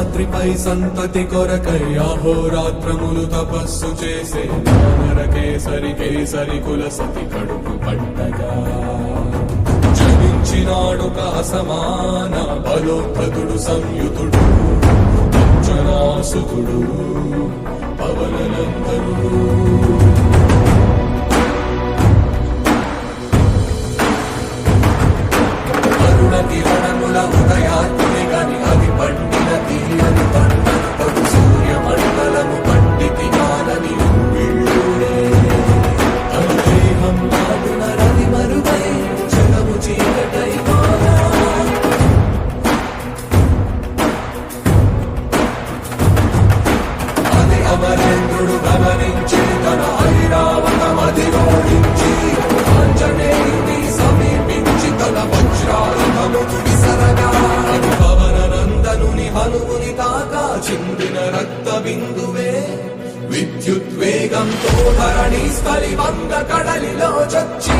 శేషాద్రిపై సంతతి కొరకై అహోరాత్రములు తపస్సు చేసే నరకేసరి కేసరి కుల సతి కడుపు పట్టగా జనించినాడొక అసమాన బలోద్ధతుడు సంయుతుడు అంజనాసుతుడు పవననందనుడు కిరణముల ఉదయాత్రి గని అది పండిన తీయని పంటను పడు సూర్యమండలము పండితి కాలని వీళ్ళుడే అనుదేహం నాడున రవి మరుగై జగము చీకటై మారా అది అమరేంద్రుడు గమనించి తన ఐరావతమది ఓడించి ఆంజనేయుని సమీపించి తన వజ్రాయుధమును విసరగా అది పవననందనుని హనుముని తాకా చిందిన రక్త బిందువే విద్యుద్వేగంతో ధరణి స్థలి వంగ కడలిలో చచ్చి